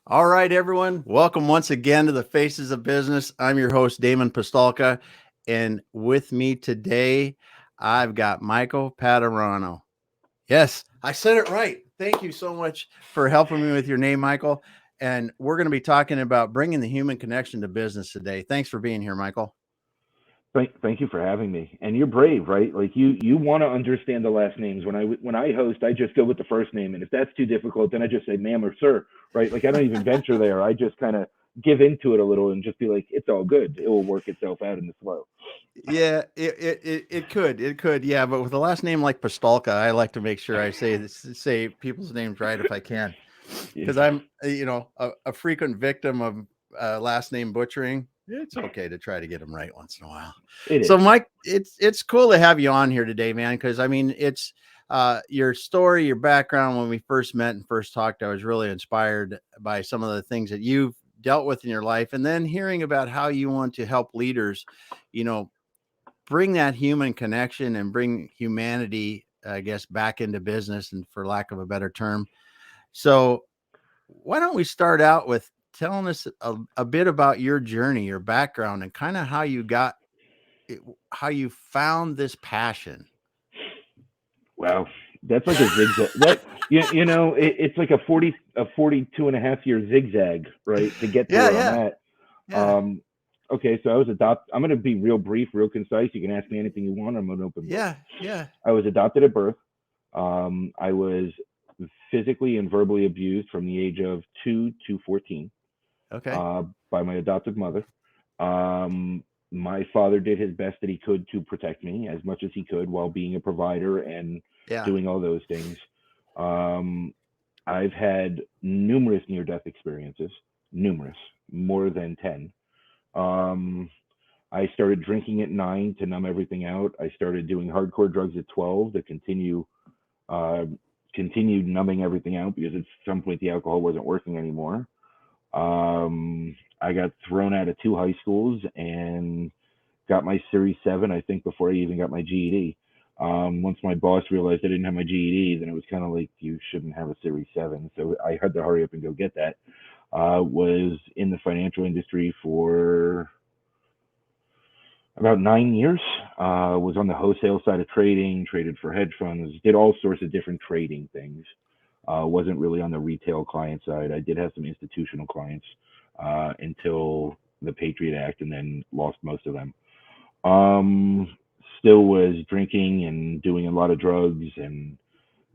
All right, everyone. Welcome once again to the Faces of Business. I'm your host, Damon Pistolka. And with me today, I've got Michael Padurano. Yes, I said it right. Thank you so much for helping me with your name, Michael. And we're going to be talking about bringing the human connection to business today. Thanks for being here, Michael. Thank you for having me. And you're brave, right? Like you want to understand the last names. When I host, I just go with the first name, and if that's too difficult, then I just say ma'am or sir, right? Like I don't even venture there. I just kind of give into it a little and just be like, it's all good. It will work itself out in the flow. Yeah, it could, yeah. But with a last name like Pistolka, I like to make sure I say people's names right if I can, Yeah, because I'm a frequent victim of last name butchering. It's okay to try to get them right once in a while. it So, is. Mike, it's cool to have you on here today, man. Because I mean, it's your story, your background. When we first met and first talked, I was really inspired by some of the things that you've dealt with in your life, and then hearing about how you want to help leaders, you know, bring that human connection and bring humanity, I guess, back into business, and for lack of a better term. So, why don't we start out with telling us a bit about your journey, your background, and kind of how you got it, how you found this passion. Wow, that's like a zigzag. It's like a 42.5 year zigzag, right, to get to Yeah, where I'm yeah, at. yeah, Um, okay, so I was adopted. I'm going to be real brief, real concise. You can ask me anything you want. I'm an open book. yeah, yeah. I was adopted at birth. I was physically and verbally abused from the age of 2 to 14 Okay. uh, by my adoptive mother. My father did his best that he could to protect me as much as he could while being a provider and Yeah. doing all those things. Um, I've had numerous near death experiences, numerous, more than 10. Um, I started drinking at 9 to numb everything out. I started doing hardcore drugs at 12 to uh, continued numbing everything out because at some point the alcohol wasn't working anymore. I got thrown out of 2 high schools and got my Series 7, I think, before I even got my GED. Once my boss realized I didn't have my GED, then it was kind of like, you shouldn't have a Series 7. So I had to hurry up and go get that. Was in the financial industry for about 9 years. Was on the wholesale side of trading, traded for hedge funds, did all sorts of different trading things. Wasn't really on the retail client side. I did have some institutional clients until the Patriot Act, and then lost most of them. Um, Still was drinking and doing a lot of drugs and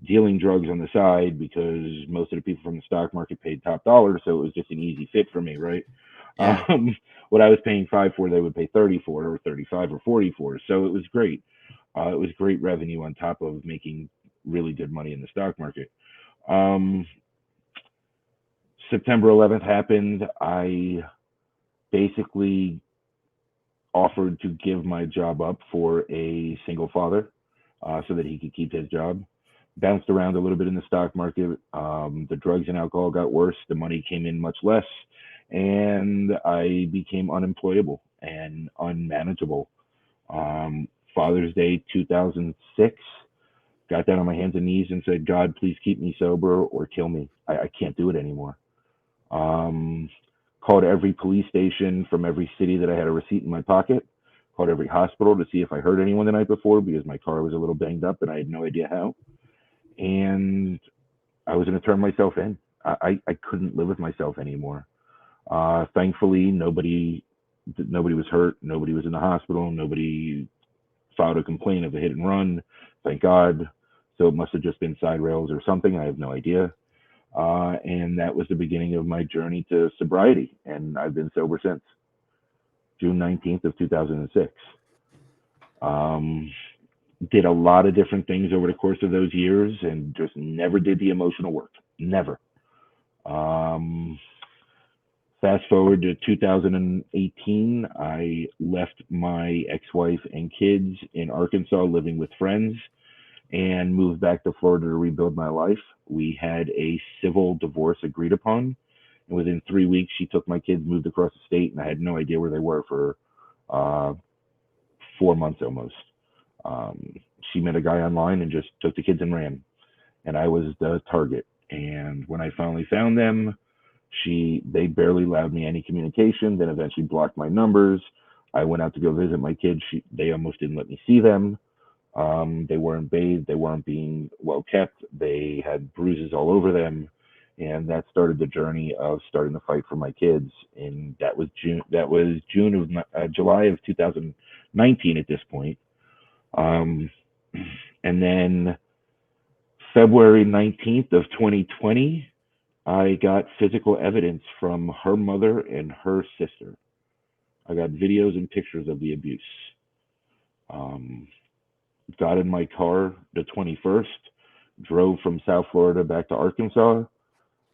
dealing drugs on the side because most of the people from the stock market paid top dollar, so it was just an easy fit for me, right? Yeah. Um, what I was paying five for, they would pay 30 for, or 35 or 40 for. So it was great. It was great revenue on top of making really good money in the stock market. Um, September 11th happened. I basically offered to give my job up for a single father so that he could keep his job. Bounced around a little bit in the stock market. The drugs and alcohol got worse. The money came in much less. And I became unemployable and unmanageable. Um, Father's Day 2006, got down on my hands and knees and said, God, please keep me sober or kill me. I can't do it anymore. Um, Called every police station from every city that I had a receipt in my pocket. Called every hospital to see if I heard anyone the night before because my car was a little banged up and I had no idea how. And I was going to turn myself in. I couldn't live with myself anymore. Thankfully, nobody was hurt. Nobody was in the hospital. Nobody filed a complaint of a hit and run. Thank God. So it must have just been side rails or something. I have no idea. And that was the beginning of my journey to sobriety. And I've been sober since June 19th of 2006. Um, did a lot of different things over the course of those years and just never did the emotional work. Never. Um, Fast forward to 2018, I left my ex-wife and kids in Arkansas living with friends and moved back to Florida to rebuild my life. We had a civil divorce agreed upon. And within 3 weeks, she took my kids, moved across the state, and I had no idea where they were for uh, 4 months almost. Um, she met a guy online and just took the kids and ran. And I was the target. And when I finally found them, They barely allowed me any communication, then eventually blocked my numbers. I went out to go visit my kids. They almost didn't let me see them. They weren't bathed. They weren't being well kept. They had bruises all over them. And that started the journey of starting to fight for my kids. And that was June. That was July of 2019 at this point. Um, and then February 19th of 2020, I got physical evidence from her mother and her sister. I got videos and pictures of the abuse. Um, got in my car the 21st, drove from South Florida back to Arkansas.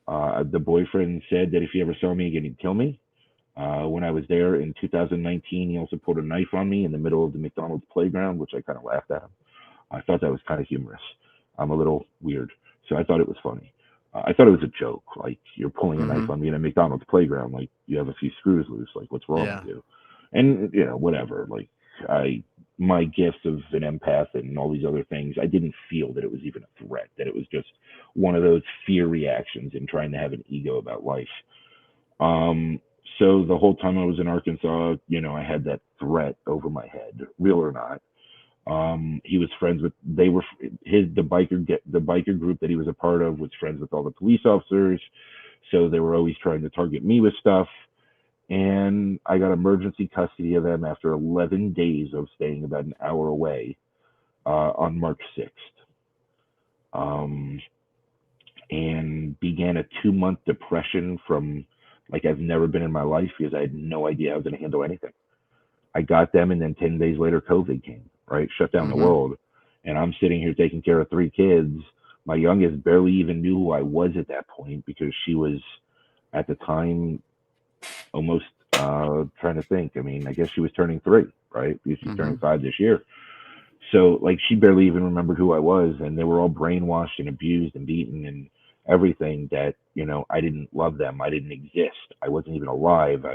The boyfriend said that if he ever saw me again, he'd kill me. When I was there in 2019, he also pulled a knife on me in the middle of the McDonald's playground, which I kind of laughed at him. I thought that was kind of humorous. I'm a little weird, so I thought it was funny. I thought it was a joke, like you're pulling a knife on me in a McDonald's playground, like you have a few screws loose, like what's wrong with you? And whatever. Like my gifts of an empath and all these other things, I didn't feel that it was even a threat, that it was just one of those fear reactions and trying to have an ego about life. So the whole time I was in Arkansas, I had that threat over my head, real or not. He was friends with, the biker group that he was a part of was friends with all the police officers. So they were always trying to target me with stuff. And I got emergency custody of them after 11 days of staying about an hour away, on March 6th. And began a 2-month depression from like I've never been in my life because I had no idea I was going to handle anything. I got them, and then 10 days later, COVID came, right? Shut down the world. And I'm sitting here taking care of 3 kids. My youngest barely even knew who I was at that point because she was, at the time, almost trying to think. I mean, I guess she was turning 3, right? Because she's turning 5 this year. So, like, she barely even remembered who I was. And they were all brainwashed and abused and beaten and everything that, I didn't love them. I didn't exist. I wasn't even alive.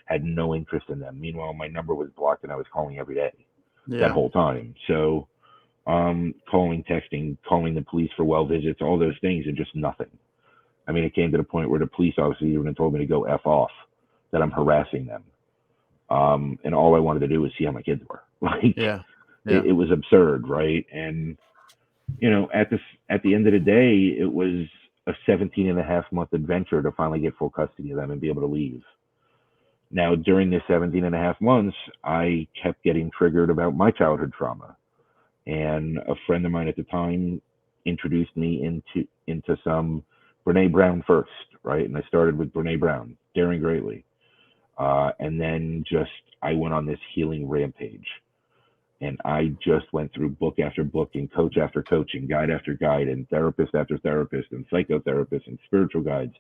Had no interest in them. Meanwhile, my number was blocked and I was calling every day that whole time. So, calling, texting, calling the police for well visits, all those things, and just nothing. I mean, it came to the point where the police officer even told me to go F off, that I'm harassing them. And all I wanted to do was see how my kids were. Like, it was absurd, right? And, at the end of the day, it was a 17-and-a-half-month adventure to finally get full custody of them and be able to leave. Now, during this 17-and-a-half months, I kept getting triggered about my childhood trauma. And a friend of mine at the time introduced me into some Brene Brown first, right? And I started with Brene Brown, Daring Greatly. And then I went on this healing rampage. And I just went through book after book and coach after coach and guide after guide and therapist after therapist and psychotherapist and spiritual guides.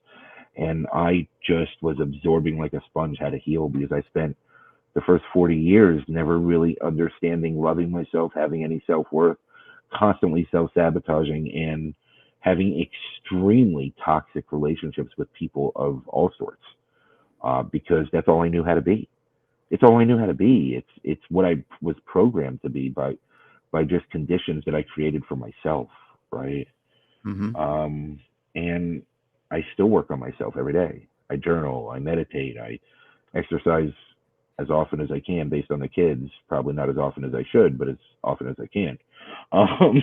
And I just was absorbing like a sponge how to heal because I spent the first 40 years never really understanding, loving myself, having any self-worth, constantly self-sabotaging, and having extremely toxic relationships with people of all sorts, because that's all I knew how to be. It's all I knew how to be. It's what I was programmed to be by just conditions that I created for myself, right? And I still work on myself every day. I journal, I meditate, I exercise as often as I can based on the kids. Probably not as often as I should, but as often as I can. And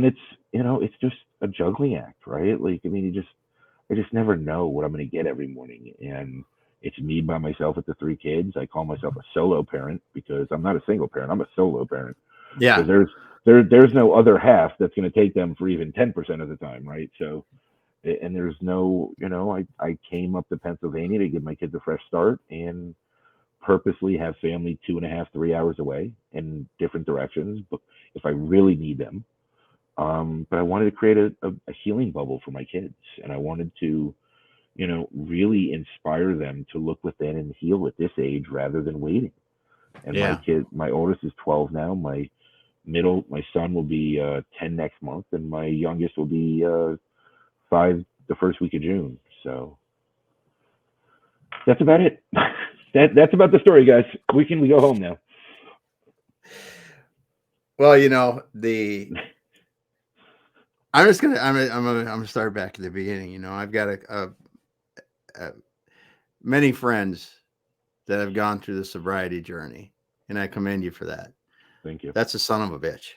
it's, it's just a juggling act, right? Like, I mean, I just never know what I'm going to get every morning. And it's me by myself with the 3 kids. I call myself a solo parent because I'm not a single parent. I'm a solo parent. Yeah. Because there's no other half that's going to take them for even 10% of the time, right? So, and there's no, I came up to Pennsylvania to give my kids a fresh start and purposely have family 2.5, 3 hours away in different directions, but if I really need them. But I wanted to create a healing bubble for my kids, and I wanted to, really inspire them to look within and heal at this age rather than waiting. And my oldest is 12 now. My son will be 10 next month, and my youngest will be 5 the first week of June. So that's about it. That's about the story, guys. We go home now. Well, I'm gonna start back at the beginning. I've got a many friends that have gone through the sobriety journey, and I commend you for that. Thank you. That's a son of a bitch.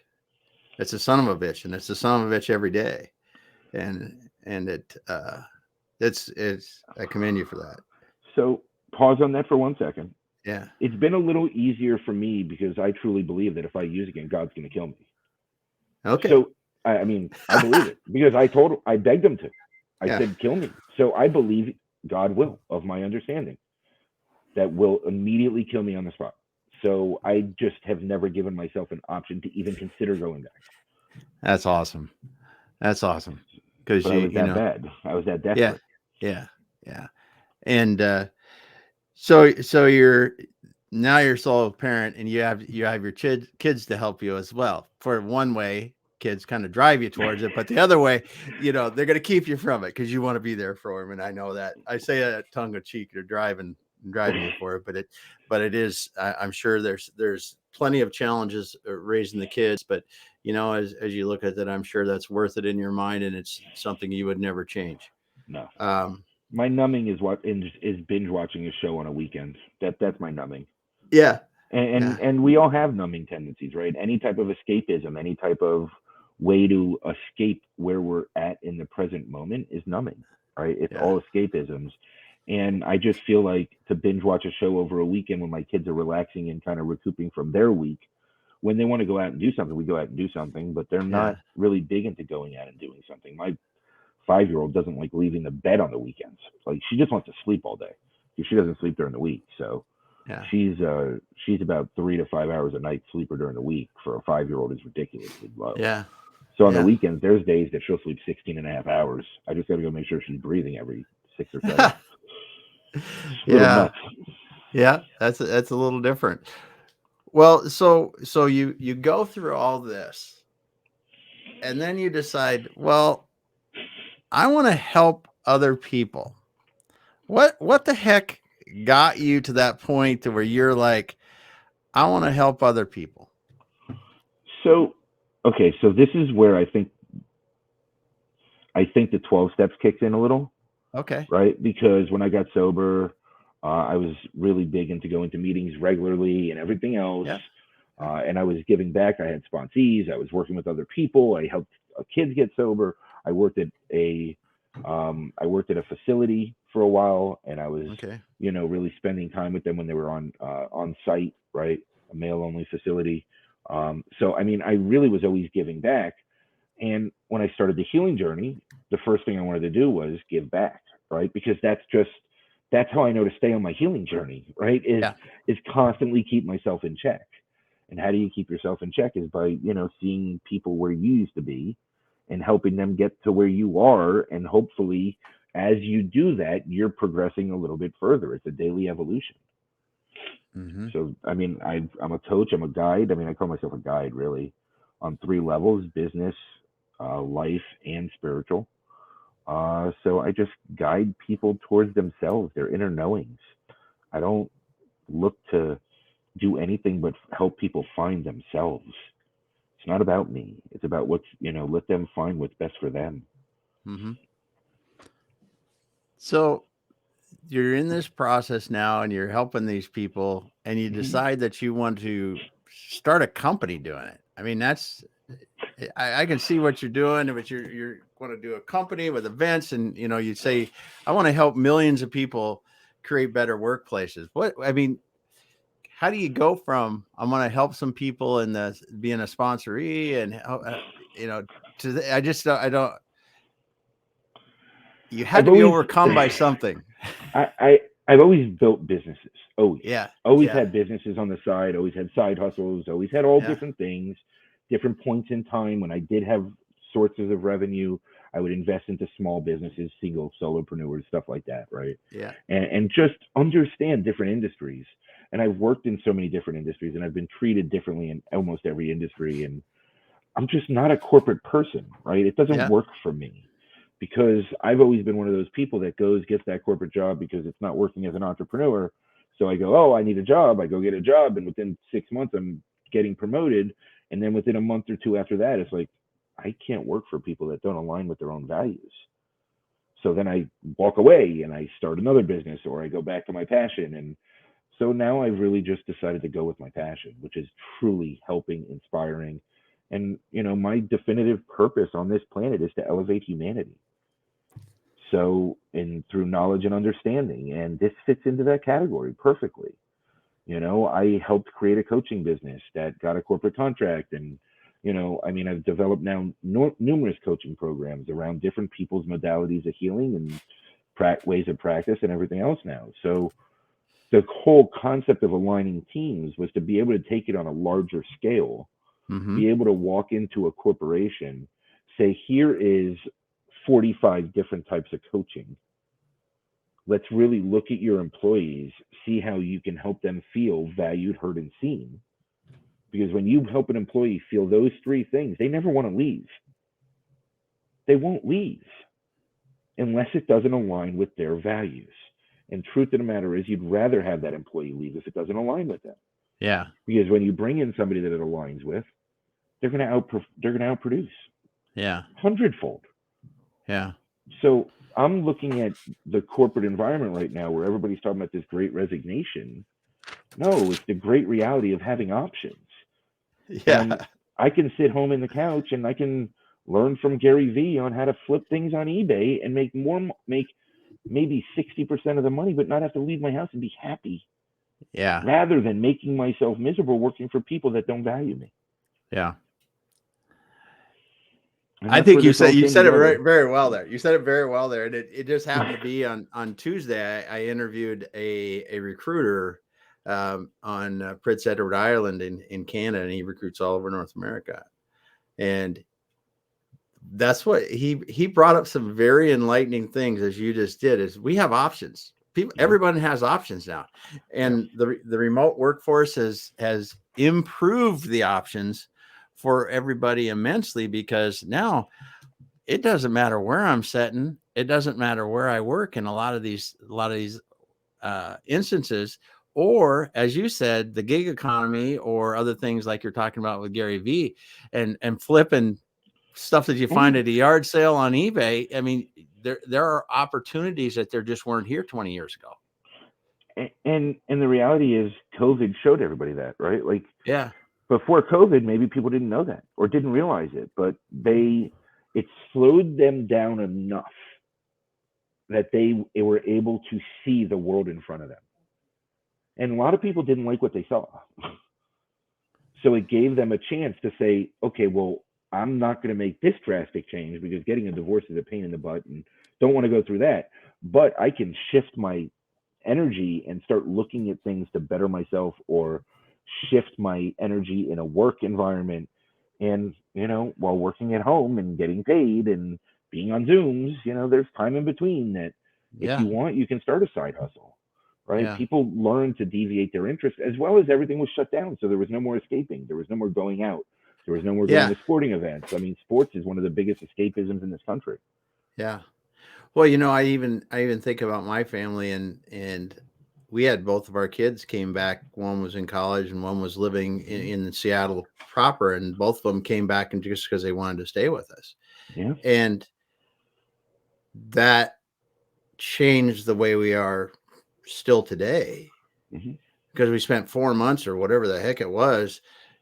It's a son of a bitch, and it's a son of a bitch every day. And it's I commend you for that. So pause on that for 1 second. Yeah. It's been a little easier for me because I truly believe that if I use again, God's going to kill me. Okay. So I mean, I believe it because I begged him to. I Yeah. said, kill me. So I believe God will, of my understanding, that will immediately kill me on the spot. So I just have never given myself an option to even consider going back. That's awesome. That's awesome. Because But I was that bad. I was that yeah, desperate. yeah, yeah. And so you're solo parent, and you have your kids to help you as well. For one way, kids kind of drive you towards it, but the other way, they're going to keep you from it because you want to be there for them. And I know that. I say that tongue of cheek. They're driving you for it, but it is. I'm sure there's plenty of challenges raising the kids, but as you look at that, I'm sure that's worth it in your mind, and it's something you would never change. No. Um, My numbing is binge watching a show on a weekend. That's my numbing. yeah, And yeah, and we all have numbing tendencies, right? Any type of escapism, any type of way to escape where we're at in the present moment is numbing, right? It's yeah, all escapisms. And I just feel like to binge watch a show over a weekend when my kids are relaxing and kind of recouping from their week, when they want to go out and do something, we go out and do something, but they're yeah, not really big into going out and doing something. My 5-year-old doesn't like leaving the bed on the weekends. Like she just wants to sleep all day. She doesn't sleep during the week. So yeah, she's about 3 to 5 hours a night sleeper during the week. For a 5-year-old is ridiculously low. yeah, So on the yeah. weekends, there's days that she'll sleep 16 and a half hours. I just got to go make sure she's breathing every 6 or 7. It's a little Yeah, nuts. yeah. That's a little different. Well, so you go through all this, and then you decide, well, I want to help other people. What the heck got you to that point to where you're like, I want to help other people? So okay, so this is where I think the 12 steps kicks in a little, Okay. right? Because when I got sober, I was really big into going to meetings regularly and everything else. Yeah. Yeah. And I was giving back. I had sponsees. I was working with other people. I helped kids get sober. I worked at a facility for a while, and I was, Okay. really spending time with them when they were on site, right? A male only facility. So I mean, I really was always giving back. And when I started the healing journey, the first thing I wanted to do was give back, right? Because that's how I know to stay on my healing journey, right? Is Yeah. is constantly keep myself in check. And how do you keep yourself in check is by, seeing people where you used to be and helping them get to where you are. And hopefully as you do that, you're progressing a little bit further. It's a daily evolution. Mm-hmm. So, I mean, I'm a coach, I'm a guide. I mean, I call myself a guide really on 3 levels: business, life, and spiritual. So I just guide people towards themselves, their inner knowings. I don't look to do anything but help people find themselves. It's not about me. It's about let them find what's best for them. Mm-hmm. So you're in this process now, and you're helping these people, and you Hmm. decide that you want to start a company doing it. I mean, I can see what you're doing, but you're going to do a company with events, and you say, I want to help millions of people create better workplaces. What I mean, how do you go from I'm going to help some people and being a sponsoree and you know to I don't. You had I've to be always overcome by something. I've always built businesses. Always. Yeah, Always yeah, had businesses on the side, always had side hustles, always had all yeah, different things, different points in time when I did have sources of revenue. I would invest into small businesses, single solopreneurs, stuff like that, right? yeah, And just understand different industries. And I've worked in so many different industries and I've been treated differently in almost every industry. And I'm just not a corporate person, right? It doesn't yeah. work for me because I've always been one of those people that goes, gets that corporate job because it's not working as an entrepreneur. So I go, oh, I need a job. I go get a job. And within 6 months, I'm getting promoted. And then within a month or two after that, it's like, I can't work for people that don't align with their own values. So then I walk away and I start another business, or I go back to my passion. And so now I've really just decided to go with my passion, which is truly helping, inspiring. And, my definitive purpose on this planet is to elevate humanity. So, and through knowledge and understanding. And this fits into that category perfectly. I helped create a coaching business that got a corporate contract. And, I've developed now numerous coaching programs around different people's modalities of healing and ways of practice and everything else now. So the whole concept of aligning teams was to be able to take it on a larger scale, Mm-hmm. be able to walk into a corporation, say, here is 45 different types of coaching. Let's really look at your employees, see how you can help them feel valued, heard, and seen. Because when you help an employee feel those three things, they never want to leave. They won't leave unless it doesn't align with their values. And truth of the matter is, you'd rather have that employee leave if it doesn't align with them. Yeah. Because when you bring in somebody that it aligns with, they're going to outproduce. Yeah. Hundredfold. Yeah. So I'm looking at the corporate environment right now where everybody's talking about this great resignation. No, it's the great reality of having options. And Yeah. I can sit home in the couch and I can learn from Gary Vee on how to flip things on eBay and make maybe 60% of the money, but not have to leave my house and be happy, Yeah. rather than making myself miserable working for people that don't value me. Yeah. And I that's think where this all you came said it together. very well there. You said it very well there. And it just happened to be on Tuesday. I interviewed a recruiter on Prince Edward Island in Canada, and he recruits all over North America. And that's what he brought up, some very enlightening things, as you just did, is we have options. Everyone has options now. And the remote workforce has improved the options for everybody immensely, because now it doesn't matter where I'm sitting. It doesn't matter where I work in a lot of these instances. Or, as you said, the gig economy or other things like you're talking about with Gary Vee and flipping stuff that you find at a yard sale on eBay. I mean, there are opportunities that there just weren't here 20 years ago. And the reality is, COVID showed everybody that, right? Like, Yeah. before COVID, maybe people didn't know that or didn't realize it, but it slowed them down enough that they were able to see the world in front of them. And a lot of people didn't like what they saw. So it gave them a chance to say, okay, well, I'm not going to make this drastic change because getting a divorce is a pain in the butt and don't want to go through that. But I can shift my energy and start looking at things to better myself, or shift my energy in a work environment. And, while working at home and getting paid and being on Zooms, there's time in between that if you want, you can start a side hustle, right? Yeah. People learned to deviate their interest, as well as everything was shut down. So there was no more escaping. There was no more going out. There was no more going to sporting events. I mean, sports is one of the biggest escapisms in this country. Yeah. Well, I even think about my family, and we had both of our kids came back. One was in college and one was living in Seattle proper, and both of them came back and just because they wanted to stay with us. Yeah. And that changed the way we are still today, because we spent 4 months or whatever the heck it was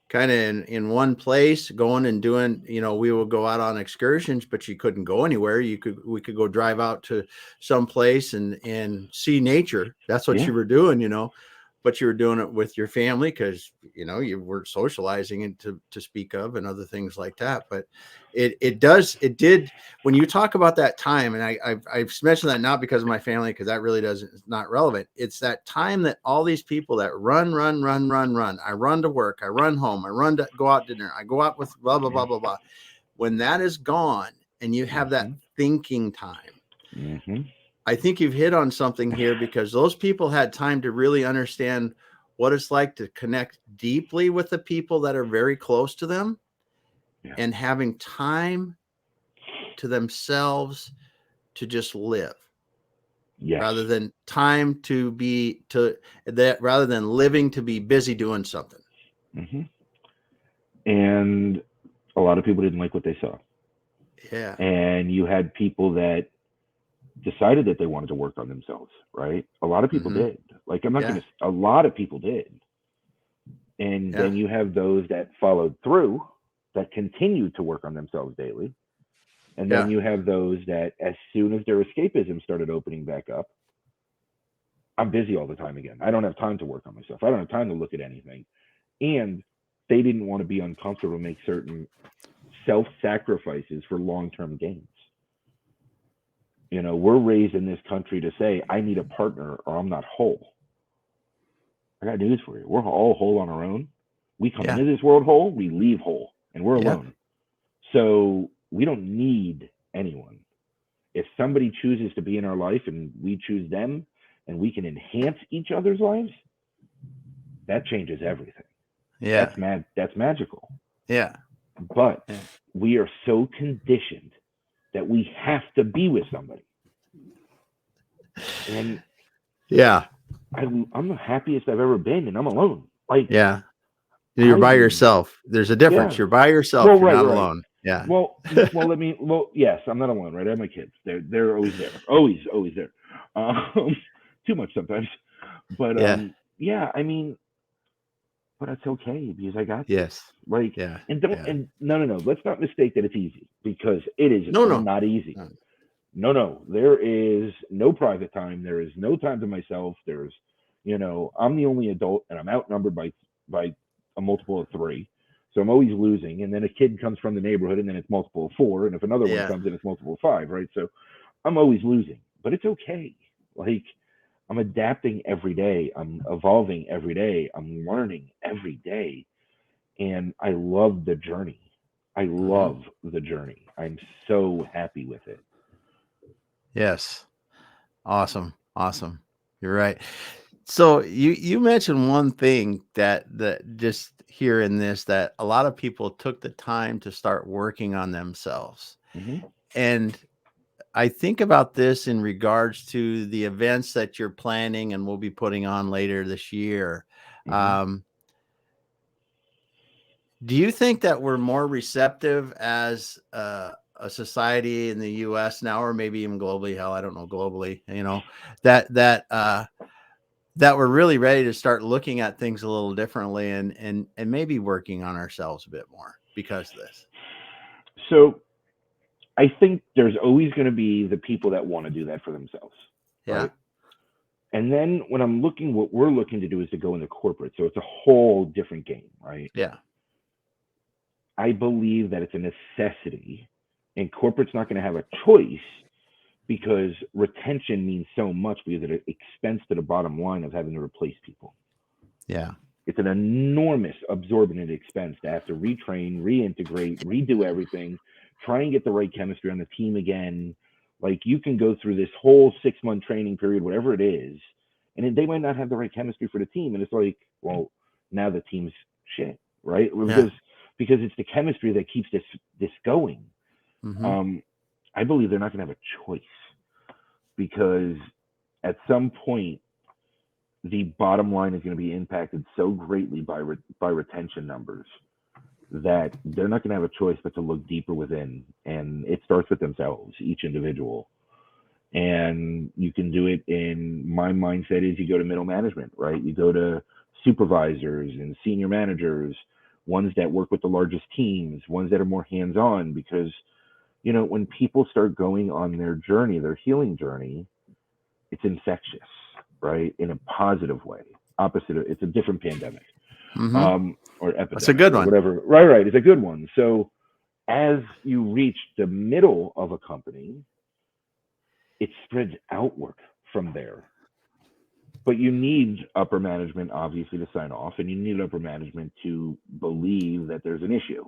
kind of in one place, going and doing, we would go out on excursions, but you couldn't go anywhere. We could go drive out to some place and see nature. That's what you were doing, but you were doing it with your family because, you weren't socializing and to speak of, and other things like that. But it did, when you talk about that time, and I've mentioned that not because of my family, because that really it's not relevant. It's that time that all these people that run. I run to work, I run home, I run to go out to dinner, I go out with blah, blah, blah, blah, blah. When that is gone and you have that thinking time, I think you've hit on something here, because those people had time to really understand what it's like to connect deeply with the people that are very close to them, and having time to themselves to just live, rather than rather than living to be busy doing something. And A lot of people didn't like what they saw. Yeah. And you had people that decided that they wanted to work on themselves, right? A lot of people Mm-hmm. did. Like, I'm not Yeah. going to, a lot of people did. And Yeah. then you have those that followed through, that continued to work on themselves daily. And then Yeah. you have those that, as soon as their escapism started opening back up, I'm busy all the time again. I don't have time to work on myself. I don't have time to look at anything. And they didn't want to be uncomfortable and make certain self sacrifices for long term gains. We're raised in this country to say, I need a partner or I'm not whole. I got news for you. We're all whole on our own. We come Yeah. into this world whole, we leave whole, and we're Yep. alone. So we don't need anyone. If somebody chooses to be in our life and we choose them and we can enhance each other's lives, that changes everything. Yeah. That's magical. Yeah. But Yeah. we are so conditioned that we have to be with somebody. And Yeah. I'm the happiest I've ever been, and I'm alone. Like, Yeah. You're by I, yourself. There's a difference. yeah. You're by yourself. Well, You're right, not right. alone. Yeah. Yes, I'm not alone, right? I have my kids. They're always there. Always there. Too much sometimes. But Yeah. yeah, I mean, but it's okay because I got this. Yes. Like, Yeah. and don't, Yeah. and no. Let's not mistake that it's easy, because it is No, no. not easy. No. No. There is no private time. There is no time to myself. I'm the only adult, and I'm outnumbered by a multiple of three. So I'm always losing. And then a kid comes from the neighborhood, and then it's multiple of four. And if another one Yeah. comes in, it's multiple of five, right? So I'm always losing, but it's okay. Like, I'm adapting every day. I'm evolving every day. I'm learning every day. And I love the journey. I Mm-hmm. love the journey. I'm so happy with it. Yes. Awesome. Awesome. You're right. So you mentioned one thing that just here in this, that a lot of people took the time to start working on themselves. Hmm. And I think about this in regards to the events that you're planning and will be putting on later this year. Hmm. Um, do you think that we're more receptive as a society in the U.S. now, or maybe even globally? Hell, I don't know, globally. That we're really ready to start looking at things a little differently, and maybe working on ourselves a bit more because of this. So I think there's always going to be the people that want to do that for themselves, Yeah. right? And then what we're looking to do is to go into corporate. So it's a whole different game, right? Yeah. I believe that it's a necessity, and corporate's not going to have a choice, because retention means so much, because it expense to the bottom line of having to replace people. Yeah. It's an enormous absorbent expense to have to retrain, reintegrate, redo everything, try and get the right chemistry on the team again. Like, you can go through this whole 6 month training period, whatever it is, and they might not have the right chemistry for the team. And it's like, well, now the team's shit, right? Yeah. Because it's the chemistry that keeps this going. Mm-hmm. Um, I believe they're not going to have a choice, because at some point the bottom line is going to be impacted so greatly by retention numbers, that they're not going to have a choice but to look deeper within, and it starts with themselves, each individual. And you can do it. In my mindset is, you go to middle management, right? You go to supervisors and senior managers, ones that work with the largest teams, ones that are more hands on, because when people start going on their journey, their healing journey, it's infectious, right? In a positive way. It's a different pandemic, Mm-hmm. or That's a epidemic, good or one. whatever. Right. It's a good one. So as you reach the middle of a company, it spreads outward from there. But you need upper management, obviously, to sign off, and you need upper management to believe that there's an issue.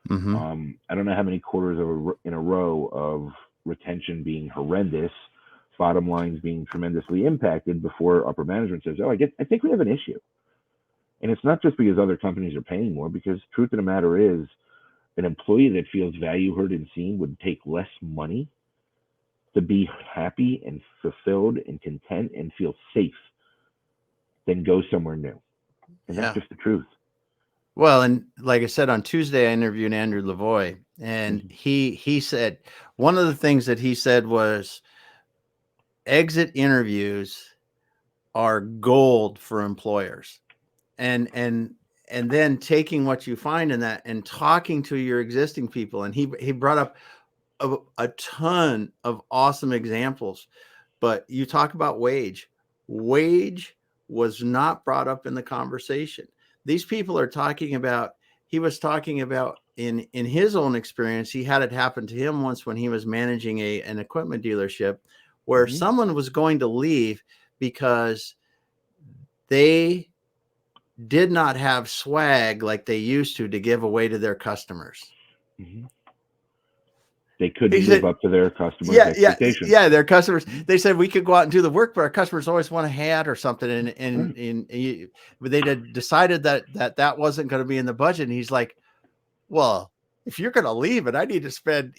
Mm-hmm. I don't know how many quarters in a row of retention being horrendous, bottom lines being tremendously impacted, before upper management says, "Oh, I think we have an issue." And it's not just because other companies are paying more, because truth of the matter is, an employee that feels value, heard, and seen would take less money to be happy and fulfilled and content and feel safe than go somewhere new. And that's Yeah. just the truth. Well, and like I said, on Tuesday, I interviewed Andrew Lavoie, and Mhm. he said one of the things that he said was exit interviews are gold for employers. And then taking what you find in that and talking to your existing people. And he brought up a ton of awesome examples. But you talk about wage was not brought up in the conversation. These people are talking about, he was talking about in his own experience, he had it happen to him once when he was managing an equipment dealership where Mhm. someone was going to leave because they did not have swag like they used to give away to their customers. Mhm. They He couldn't live said, up to their customers' yeah, yeah, expectations. yeah. Their customers, Mhm. they said we could go out and do the work, but our customers always want a hat or something. Right. But they had decided that wasn't going to be in the budget. And he's like, well, if you're going to leave and I need to spend,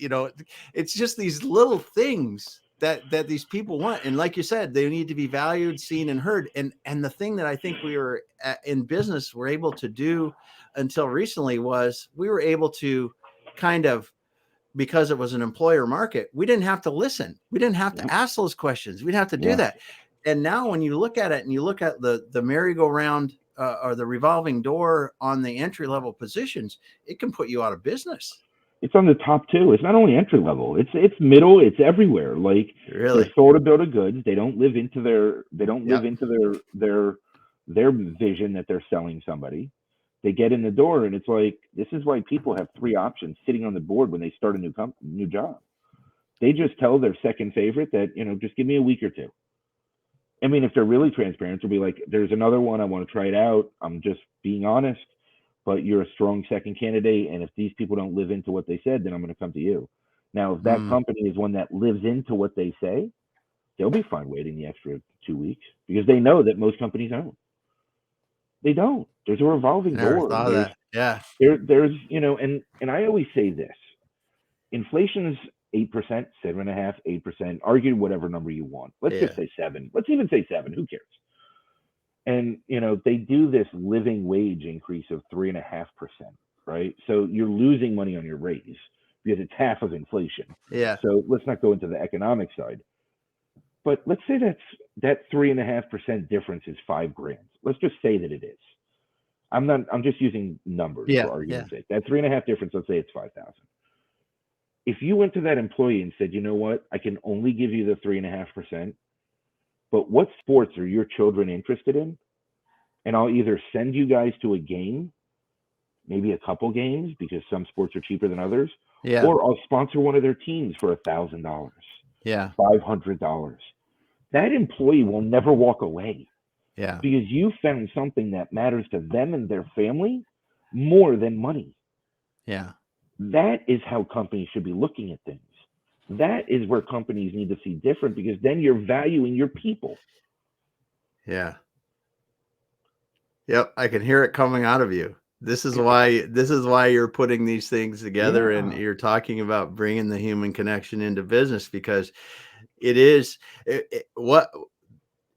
it's just these little things that these people want. And like you said, they need to be valued, seen, and heard. And the thing that I think we were in business were able to do until recently was we were able to kind of, because it was an employer market, we didn't have to listen. We didn't have to Yep. ask those questions. We didn't have to do Yeah. that. And now when you look at it and you look at the merry-go-round or the revolving door on the entry level positions, it can put you out of business. It's on the top too. It's not only entry level. It's middle. It's everywhere. Like they're Really? sold a bill of goods. They don't live Yep. into their vision that they're selling somebody. They get in the door and it's like this is why people have three options sitting on the board when they start a new job. They just tell their second favorite that, just give me a week or two. I mean, if they're really transparent, they'll be like, there's another one. I want to try it out. I'm just being honest, but you're a strong second candidate. And if these people don't live into what they said, then I'm going to come to you. Now, if that Mm, company is one that lives into what they say, they'll be fine waiting the extra 2 weeks because they know that most companies don't. They don't. There's a I revolving never door. thought of that. Yeah. There's and I always say this: inflation is 8%, 7.5, 8%. Argue whatever number you want. Let's just Yeah. say seven. Let's even say seven. Who cares? And they do this living wage increase of 3.5%, right? So you're losing money on your raise because it's half of inflation. Yeah. So let's not go into the economic side, but let's say that 3.5% difference is 5 grand. Let's just say that it is. I'm just using numbers Yeah. for Yeah. argument's sake. That 3.5 difference, let's say it's 5,000. If you went to that employee and said, you know what, I can only give you the 3.5%, but what sports are your children interested in? And I'll either send you guys to a game, maybe a couple games because some sports are cheaper than others, Yeah. or I'll sponsor one of their teams for $1,000, Yeah. $500. That employee will never walk away Yeah. because you found something that matters to them and their family more than money. Yeah. That is how companies should be looking at things. That is where companies need to see different because then you're valuing your people. Yeah. Yep. I can hear it coming out of you. This is why you're putting these things together and Yeah. you're talking about bringing the human connection into business because it is what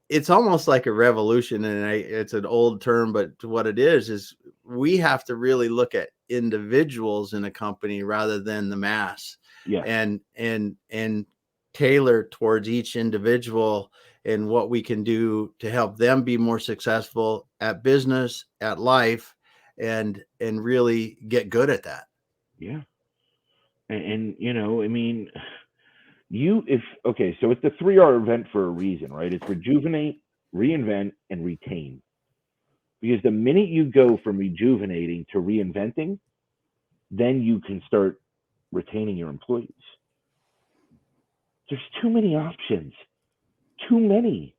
it's almost like a revolution. And it's an old term, but what it is we have to really look at individuals in a company rather than the mass, Yes. and tailor towards each individual and what we can do to help them be more successful at business, at life, and really get good at that. Yeah. And I mean, you if okay, so it's the 3R event for a reason, right? It's rejuvenate, reinvent, and retain. Because the minute you go from rejuvenating to reinventing, then you can start retaining your employees. There's too many options, too many.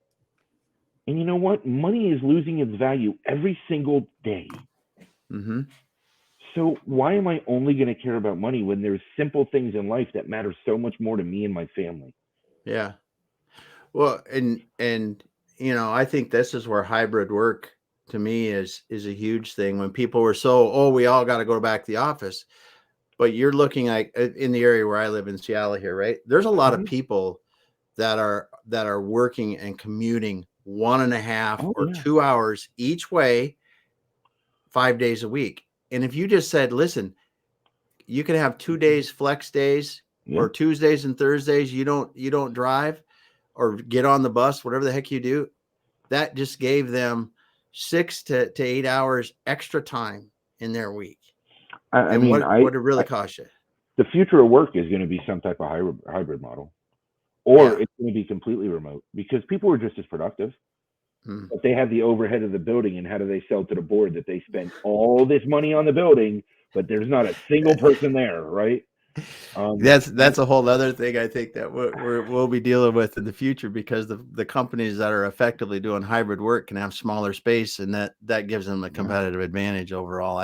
And you know what? Money is losing its value every single day. Mm-hmm. So why am I only going to care about money when there's simple things in life that matter so much more to me and my family? Yeah. Well, and I think this is where hybrid work to me is a huge thing. When people were we all got to go back to the office, but you're looking at in the area where I live in Seattle here, right? There's a lot of Mhm. people that are working and commuting 1.5 Oh or yeah. 2 hours each way, 5 days a week. And if you just said, listen, you can have 2 days flex days, Yeah. or Tuesdays and Thursdays you don't drive or get on the bus, whatever the heck you do, that just gave them 6 to 8 hours extra time in their week. I And mean, what it really cost you. the future of work is going to be some type of hybrid model, or Yeah. it's going to be completely remote because people are just as productive, Hmm. but they have the overhead of the building. And how do they sell to the board that they spent all this money on the building, but there's not a single person there, right? That's a whole other thing I think that we'll be dealing with in the future, because the companies that are effectively doing hybrid work can have smaller space, and that gives them a competitive advantage overall.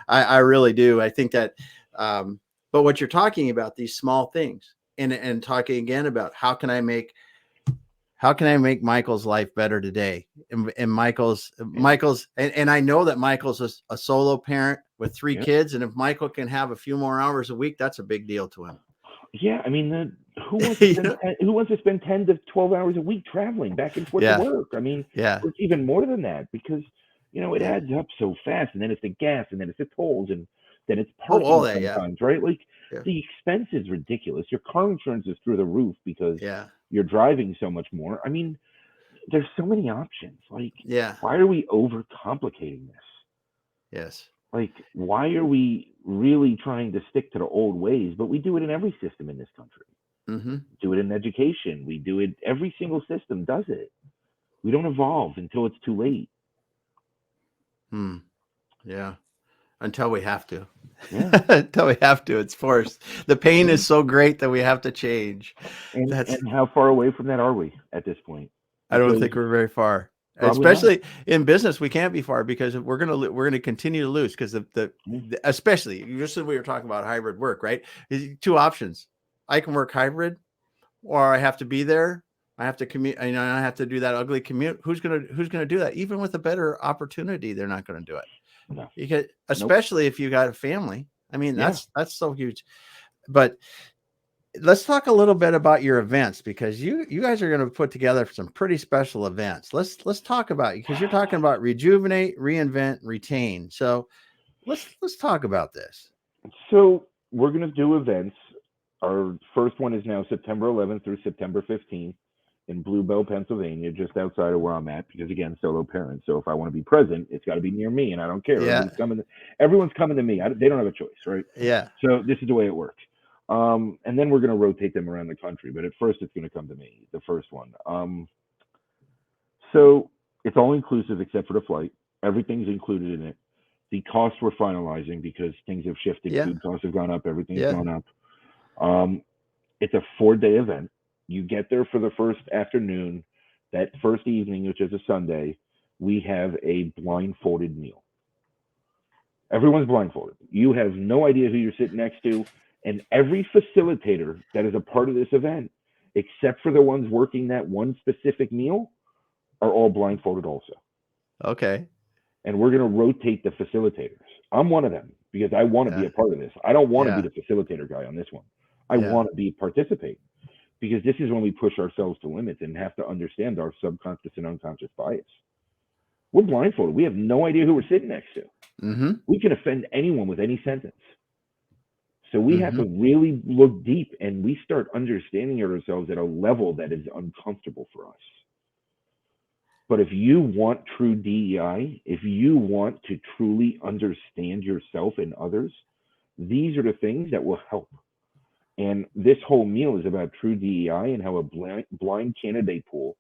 I really do. I think that, but what you're talking about, these small things, and talking again about how can I make Michael's life better today, and Michael's, and I know that Michael's a solo parent with 3 Yeah. kids. And if Michael can have a few more hours a week, that's a big deal to him. Yeah, I mean, who wants to spend 10 to 12 hours a week traveling back and forth to Yeah. work? I mean, Yeah. it's even more than that because it adds up so fast, and then it's the gas, and then it's the tolls, and then it's Oh, all parking that. Yeah. sometimes, right? Like Yeah. the expense is ridiculous. Your car insurance is through the roof because Yeah. you're driving so much more. I mean, there's so many options. Like, Yeah. why are we overcomplicating this? Yes. Like, why are we really trying to stick to the old ways? But we do it in every system in this country. Mm-hmm. Do it in education. We do it. Every single system does it. We don't evolve until it's too late. Yeah. Until we have to. Yeah. Until we have to. It's forced. The pain is so great that we have to change. And how far away from that are we at this point? I don't Because think we're very far. probably not. Especially in business, we can't be far, because we're gonna continue to lose, because especially just as we were talking about hybrid work, right? 2 options. I can work hybrid, or I have to be there. I have to commute. I have to do that ugly commute. Who's gonna do that? Even with a better opportunity, they're not going to do it. No. Because Nope. especially if you got a family. I mean, Yeah. that's so huge. But let's talk a little bit about your events, because you guys are going to put together some pretty special events. Let's talk about, because you're talking about rejuvenate, reinvent, retain. So let's talk about this. So we're going to do events. Our first one is now September 11th through September 15th in Bluebell, Pennsylvania, just outside of where I'm at. Because again, solo parent. So if I want to be present, it's got to be near me, and I don't care. Yeah. Everyone's coming to me. They don't have a choice, right? Yeah. So this is the way it works. And then we're going to rotate them around the country. But at first, it's going to come to me, the first one. So it's all inclusive except for the flight. Everything's included in it. The costs we're finalizing because things have shifted. Yeah. Food costs have gone up. Everything's Yeah. gone up. It's a 4-day event. You get there for the first afternoon. That first evening, which is a Sunday, we have a blindfolded meal. Everyone's blindfolded. You have no idea who you're sitting next to. And every facilitator that is a part of this event, except for the ones working that one specific meal, are all blindfolded also. Okay. And we're going to rotate the facilitators. I'm one of them because I want to be a part of this. I don't want to be the facilitator guy on this one. I want to participate, because this is when we push ourselves to limits and have to understand our subconscious and unconscious bias. We're blindfolded. We have no idea who we're sitting next to. Mm-hmm. We can offend anyone with any sentence. So we have to really look deep, and we start understanding ourselves at a level that is uncomfortable for us. But if you want true DEI, if you want to truly understand yourself and others, these are the things that will help. And this whole meal is about true DEI and how a blind candidate pool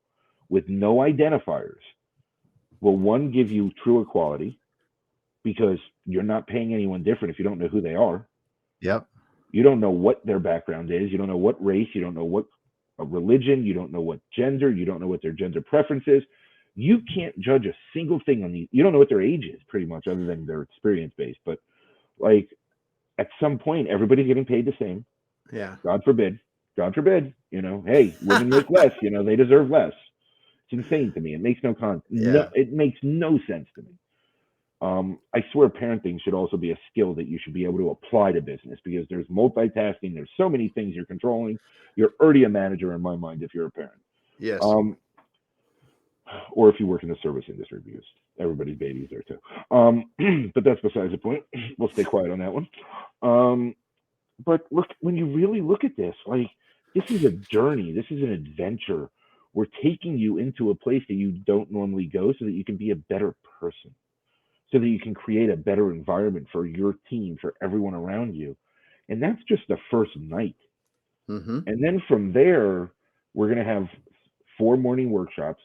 with no identifiers will, one, give you true equality, because you're not paying anyone different if you don't know who they are. Yep. You don't know what their background is. You don't know what race. You don't know what religion. You don't know what gender. You don't know what their gender preference is. You can't judge a single thing on these. You don't know what their age is, pretty much, other than their experience base. But like, at some point, everybody's getting paid the same. Yeah. God forbid. God forbid. Hey, women make less. They deserve less. It's insane to me. It makes no it makes no sense to me. I swear parenting should also be a skill that you should be able to apply to business, because there's multitasking. There's so many things you're controlling. You're already a manager in my mind if you're a parent. Yes. Or if you work in the service industry, because Everybody's baby's there too. But that's besides the point. We'll stay quiet on that one. Um, but look, when you really look at this, like this is a journey. This is an adventure. We're taking you into a place that you don't normally go, so that you can be a better person, so that you can create a better environment for your team, for everyone around you. And that's just the first night. Mm-hmm. And then from there, we're going to have 4 morning workshops,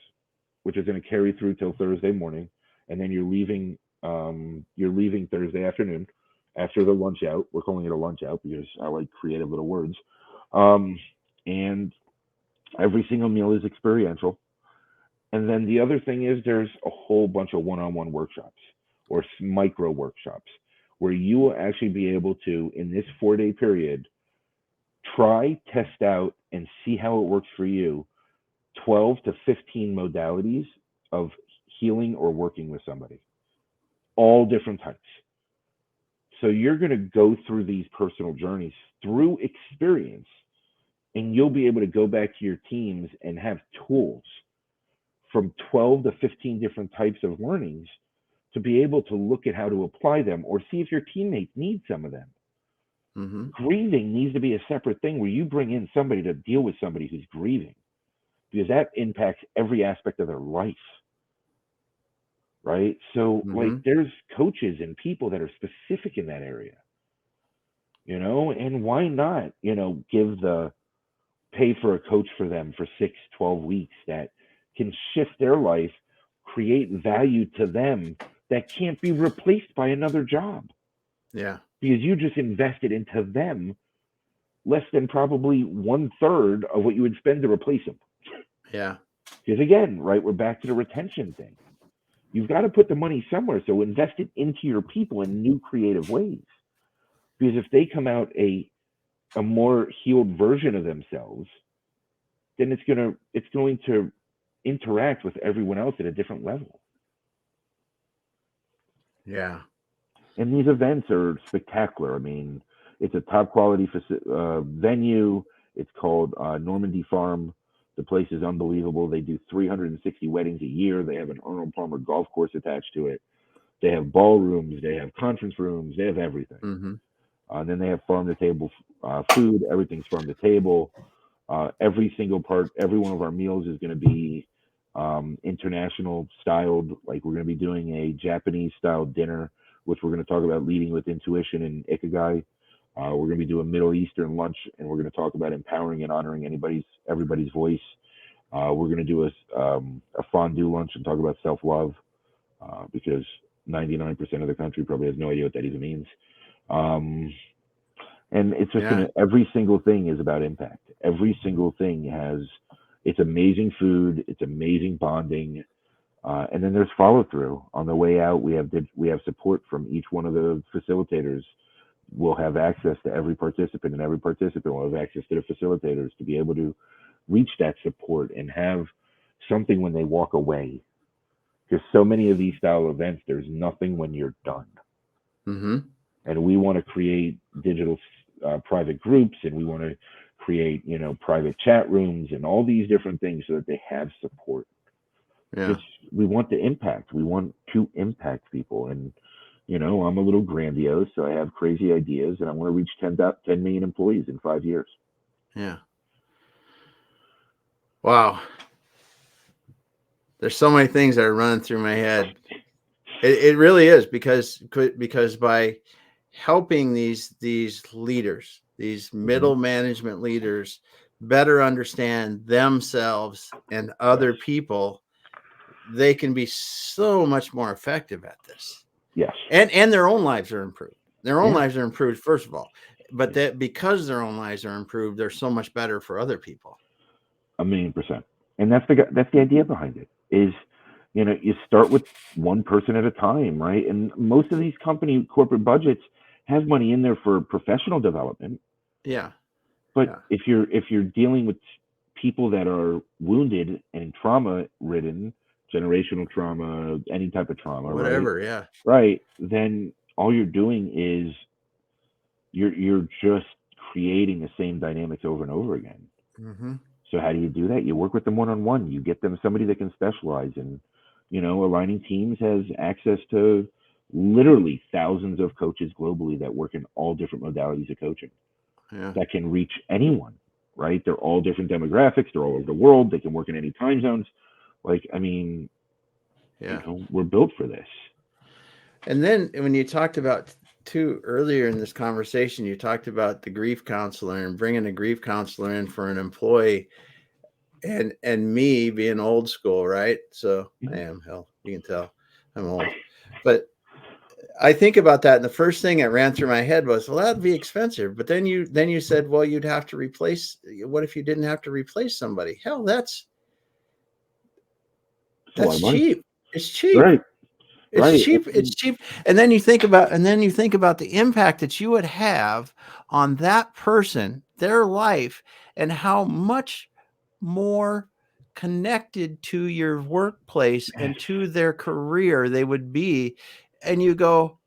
which is going to carry through till Thursday morning, and then you're leaving. You're leaving Thursday afternoon after the lunch out. We're calling it a lunch out because I like creative little words. Um, and every single meal is experiential. And then the other thing is there's a whole bunch of one-on-one workshops or micro workshops where you will actually be able to, in this 4 day period, try, test out, and see how it works for you 12 to 15 modalities of healing or working with somebody, all different types. So you're going to go through these personal journeys through experience, and you'll be able to go back to your teams and have tools from 12 to 15 different types of learnings to be able to look at how to apply them or see if your teammates need some of them. Mm-hmm. Grieving needs to be a separate thing where you bring in somebody to deal with somebody who's grieving, because that impacts every aspect of their life, right? So, like, Mm-hmm. there's coaches and people that are specific in that area, and why not, give the pay for a coach for them for 6, 12 weeks that can shift their life, create value to them that can't be replaced by another job Yeah. because you just invested into them less than probably 1/3 of what you would spend to replace them. Yeah. Because again, right, we're back to the retention thing. You've got to put the money somewhere, so invest it into your people in new creative ways. Because if they come out a more healed version of themselves, then it's going to interact with everyone else at a different level. Yeah. And these events are spectacular. I mean, it's a top quality venue. It's called Normandy Farm. The place is unbelievable. They do 360 weddings a year. They have an Arnold Palmer golf course attached to it. They have ballrooms. They have conference rooms. They have everything. Mm-hmm. And then they have farm to table food. Everything's farm to table. Every single part, every one of our meals is going to be international styled. Like we're going to be doing a Japanese style dinner, which we're going to talk about leading with intuition and ikigai. We're going to be doing Middle Eastern lunch, and we're going to talk about empowering and honoring everybody's voice. We're going to do a fondue lunch and talk about self love because 99% of the country probably has no idea what that even means. Um, and it's just Yeah. gonna every single thing is about impact. Every single thing has it's amazing food, it's amazing bonding, and then there's follow through. On the way out, we have support from each one of the facilitators. We'll have access to every participant, and every participant will have access to the facilitators to be able to reach that support and have something when they walk away. Because so many of these style events, there's nothing when you're done. Mm-hmm. And we want to create digital private groups, and we want to create private chat rooms and all these different things so that they have support. Yeah. Because we want the impact. We want to impact people. And I'm a little grandiose, so I have crazy ideas, and I want to reach 10 million employees in 5 years. Yeah. Wow. There's so many things that are running through my head. It really is because by helping these leaders, these Hmm. middle management leaders, better understand themselves and Yes. other people, they can be so much more effective at this. Yes. And their own lives are improved. Their own Yeah. lives are improved, first of all. But Yeah. that because their own lives are improved, they're so much better for other people. 1,000,000%. And that's the idea behind it. Is you start with one person at a time, right? And most of these company corporate budgets have money in there for professional development. Yeah. But Yeah. if you're dealing with people that are wounded and trauma ridden, generational trauma, any type of trauma, right? Whatever. Yeah. Right, then all you're doing is you're just creating the same dynamics over and over again. Mm-hmm. So how do you do that? You work with them one on one. You get them somebody that can specialize in, Aligning teams has access to literally thousands of coaches globally that work in all different modalities of coaching Yeah. that can reach anyone, right? They're all different demographics. They're all over the world. They can work in any time zones. Yeah. We're built for this. And then when you talked about too earlier in this conversation, you talked about the grief counselor and bringing a grief counselor in for an employee, and me being old school, right? So I am, hell, you can tell I'm old, but I think about that, and the first thing that ran through my head was, well, that'd be expensive. But then you said, well, you'd have to replace. What if you didn't have to replace somebody? Hell, It's a lot that's of money. cheap. It's cheap. Right. It's Right. cheap. It's cheap. And then you think about the impact that you would have on that person, their life, and how much more connected to your workplace and to their career they would be. And you go,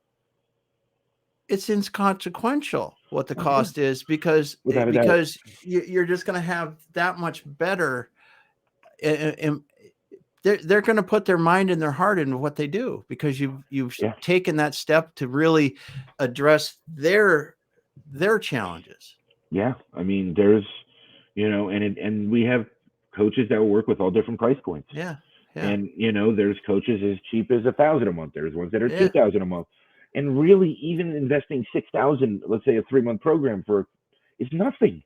it's inconsequential what the Oh, yeah. cost is, because Without a doubt. you're just going to have that much better. And they're going to put their mind and their heart into what they do, because you've Yeah. taken that step to really address their challenges. Yeah. I mean, there's, and we have coaches that will work with all different price points. Yeah. And there's coaches as cheap as 1,000 a month. There's ones that are Yeah. 2,000 a month. And really, even investing 6,000, let's say a 3-month program is nothing.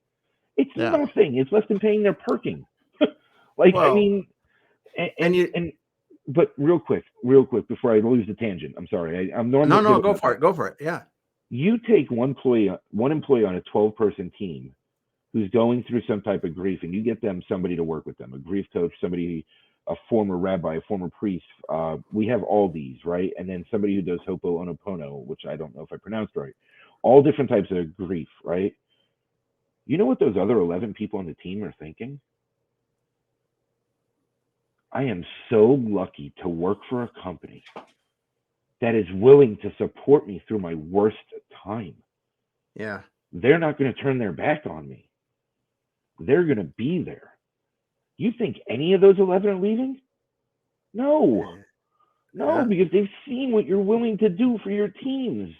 It's nothing. It's less than paying their parking. But real quick, before I lose the tangent, I'm sorry. I'm normally no, go for it. Go for it. Yeah. You take one employee on a 12-person team who's going through some type of grief, and you get them somebody to work with them, a grief coach, somebody, a former rabbi, a former priest. We have all these, right? And then somebody who does Ho'oponopono, which I don't know if I pronounced right. All different types of grief, right? You know what those other 11 people on the team are thinking? I am so lucky to work for a company that is willing to support me through my worst time. Yeah. They're not going to turn their back on me. They're going to be there. You think any of those 11 are leaving? No. No, Yeah. because they've seen what you're willing to do for your teams.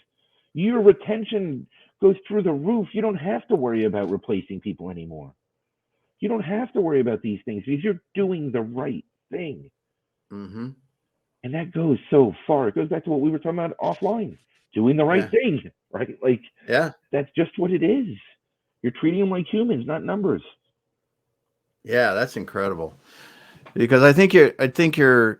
Your retention goes through the roof. You don't have to worry about replacing people anymore. You don't have to worry about these things because you're doing the right thing. Mm-hmm. And that goes so far. It goes back to what we were talking about offline. Doing the right thing, right? That's just what it is. You're treating them like humans, not numbers. Yeah, that's incredible. Because I think you're,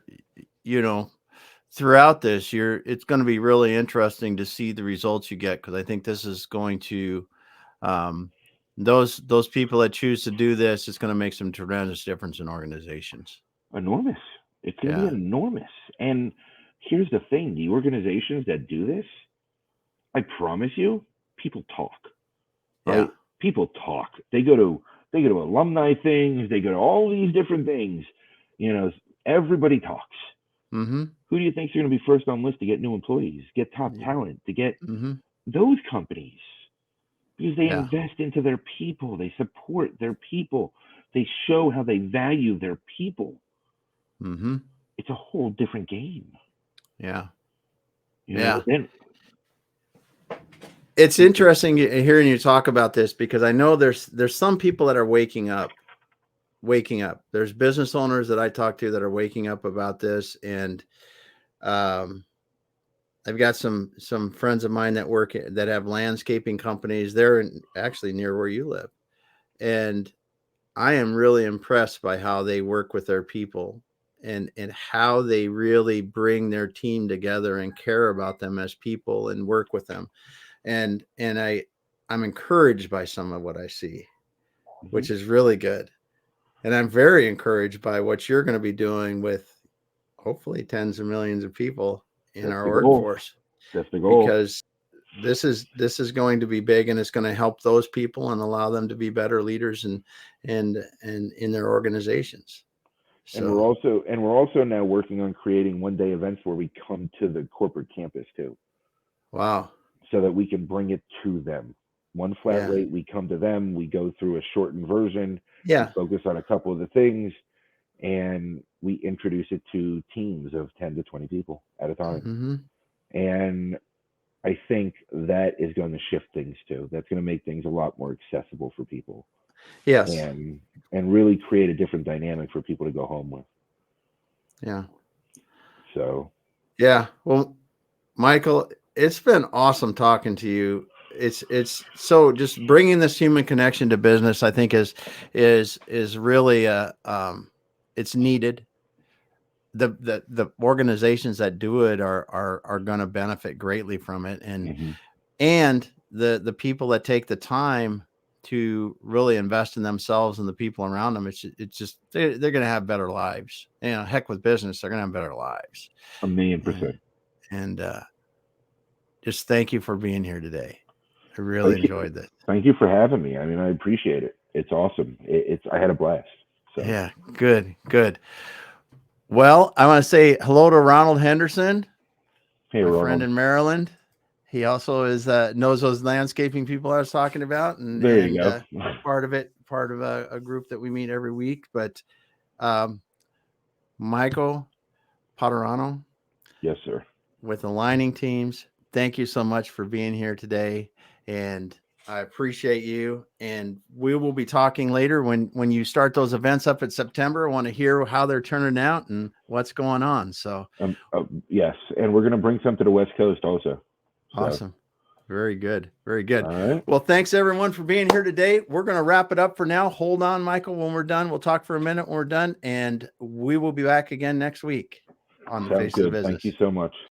throughout this, it's going to be really interesting to see the results you get, because I think this is going to, those people that choose to do this, it's going to make some tremendous difference in organizations. Enormous. It's going to be enormous. And here's the thing: the organizations that do this, I promise you, people talk. Right? Yeah. People talk. They go to alumni things. They go to all these different things. Everybody talks. Mm-hmm. Who do you think is going to be first on list to get new employees, get top talent, to get those companies? Because they invest into their people. They support their people. They show how they value their people. Mm-hmm. It's a whole different game. Yeah. Then it's interesting hearing you talk about this, because I know there's some people that are waking up. There's business owners that I talk to that are waking up about this. And I've got some friends of mine that have landscaping companies. They're actually near where you live. And I am really impressed by how they work with their people, and how they really bring their team together and care about them as people and work with them. And I'm encouraged by some of what I see, which is really good. And I'm very encouraged by what you're going to be doing with hopefully tens of millions of people in our workforce. That's the goal. Because this is going to be big, and it's going to help those people and allow them to be better leaders and in their organizations. So, and we're also now working on creating one-day events where we come to the corporate campus too. Wow. So that we can bring it to them. One flat rate, we come to them, we go through a shortened version, we focus on a couple of the things, and we introduce it to teams of 10 to 20 people at a time. Mm-hmm. And I think that is going to shift things too. That's going to make things a lot more accessible for people, Yes. and really create a different dynamic for people to go home with. Yeah. So Yeah. Well, Michael, it's been awesome talking to you. It's so just bringing this human connection to business, I think is really it's needed. The organizations that do it are going to benefit greatly from it, and the people that take the time to really invest in themselves and the people around them, it's just they're going to have better lives. Heck, with business, they're going to have better lives. 1,000,000%. And just thank you for being here today. I really Thank you. enjoyed this. Thank you for having me. I mean, I appreciate it. It's awesome. I had a blast. So. Yeah, good. Well, I want to say hello to Ronald Henderson, Hey, my Ronald. friend in Maryland. He also is knows those landscaping people I was talking about, and there you go. part of a group that we meet every week. But Michael Padurano, yes, sir, with Aligning Teams, thank you so much for being here today, and I appreciate you. And we will be talking later when you start those events up in September. I want to hear how they're turning out and what's going on. So yes, and we're going to bring some to the West Coast also. So. Awesome. Very good. Very good. All right. Well, thanks everyone for being here today. We're going to wrap it up for now. Hold on, Michael. When we're done, we'll talk for a minute when we're done, and we will be back again next week on the Sounds Face good. of Business. Thank you so much.